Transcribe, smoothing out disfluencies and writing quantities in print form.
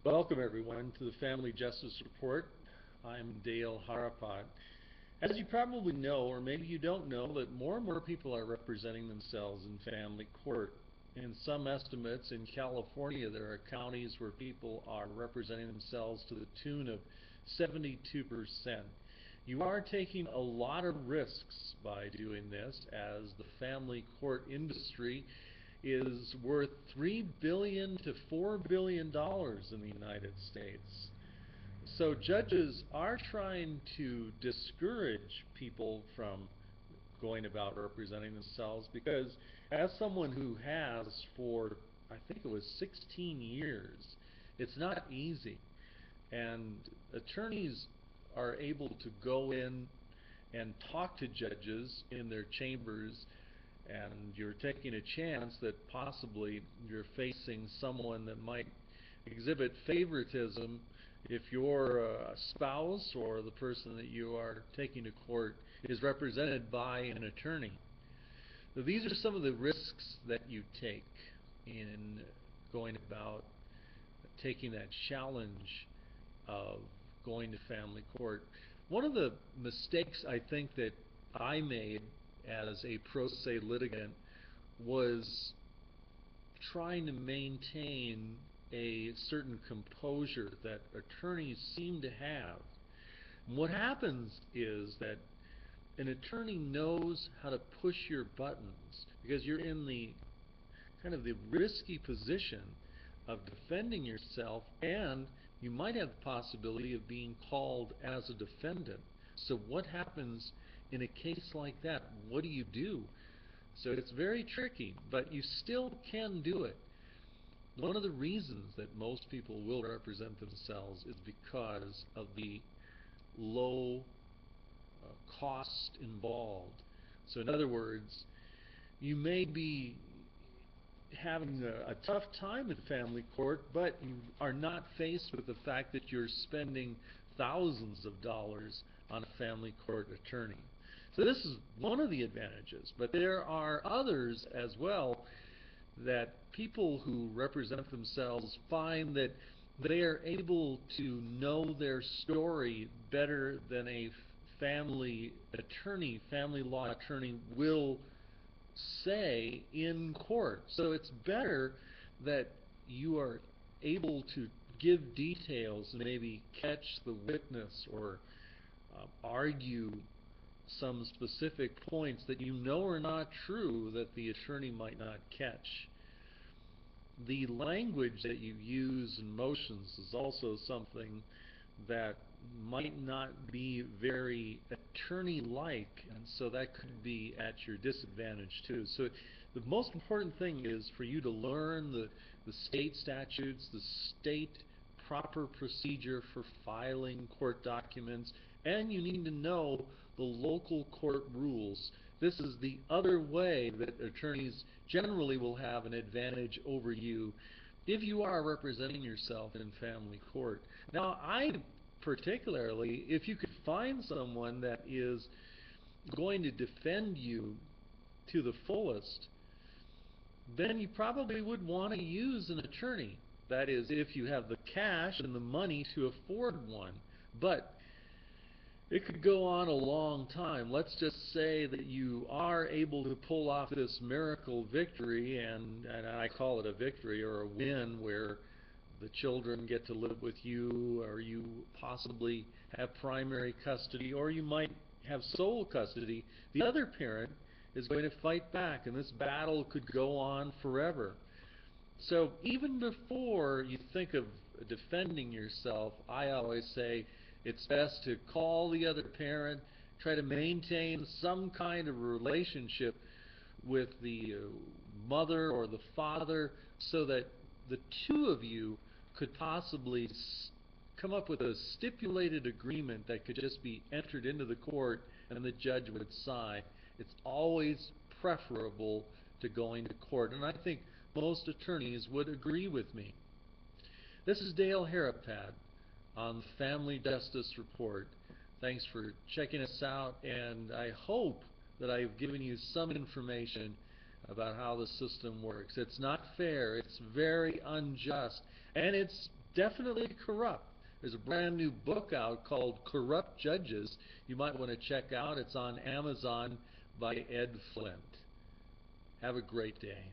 Welcome everyone to the Family Justice Report. I'm Dale Harapot. As you probably know, or maybe you don't know, that more and more people are representing themselves in family court. In some estimates, in California, there are counties where people are representing themselves to the tune of 72%. You are taking a lot of risks by doing this, as the family court industry is worth $3 billion to $4 billion in the United States. So judges are trying to discourage people from going about representing themselves because, as someone who has for, I think it was 16 years, it's not easy. And attorneys are able to go in and talk to judges in their chambers, and you're taking a chance that possibly you're facing someone that might exhibit favoritism if your spouse or the person that you are taking to court is represented by an attorney. So these are some of the risks that you take in going about taking that challenge of going to family court. One of the mistakes I think that I made as a pro se litigant was trying to maintain a certain composure that attorneys seem to have. And what happens is that an attorney knows how to push your buttons because you're in the kind of the risky position of defending yourself, and you might have the possibility of being called as a defendant. So what happens in a case like that? What do you do? So it's very tricky, but you still can do it. One of the reasons that most people will represent themselves is because of the low cost involved. So in other words, you may be having a tough time in family court, but you are not faced with the fact that you're spending thousands of dollars on a family court attorney. So this is one of the advantages, but there are others as well, that people who represent themselves find that they are able to know their story better than a family attorney, family law attorney will say in court. So it's better that you are able to give details and maybe catch the witness or argue some specific points that you know are not true that the attorney might not catch. The language that you use in motions is also something that might not be very attorney-like, and so that could be at your disadvantage too. So the most important thing is for you to learn the state statutes, the state proper procedure for filing court documents, and you need to know the local court rules. This is the other way that attorneys generally will have an advantage over you if you are representing yourself in family court. Now, I particularly, if you could find someone that is going to defend you to the fullest, then you probably would want to use an attorney. That is, if you have the cash and the money to afford one. But it could go on a long time. Let's just say that you are able to pull off this miracle victory, and I call it a victory or a win, where the children get to live with you, or you possibly have primary custody, or you might have sole custody. The other parent is going to fight back, and this battle could go on forever. So even before you think of defending yourself, I always say it's best to call the other parent, try to maintain some kind of relationship with the mother or the father, so that the two of you could possibly come up with a stipulated agreement that could just be entered into the court and the judge would sign. It's always preferable to going to court, and I think most attorneys would agree with me. This is Dale Harapad on the Family Justice Report. Thanks for checking us out, and I hope that I've given you some information about how the system works. It's not fair, it's very unjust, and it's definitely corrupt. There's a brand new book out called Corrupt Judges you might want to check out. It's on Amazon by Ed Flint. Have a great day.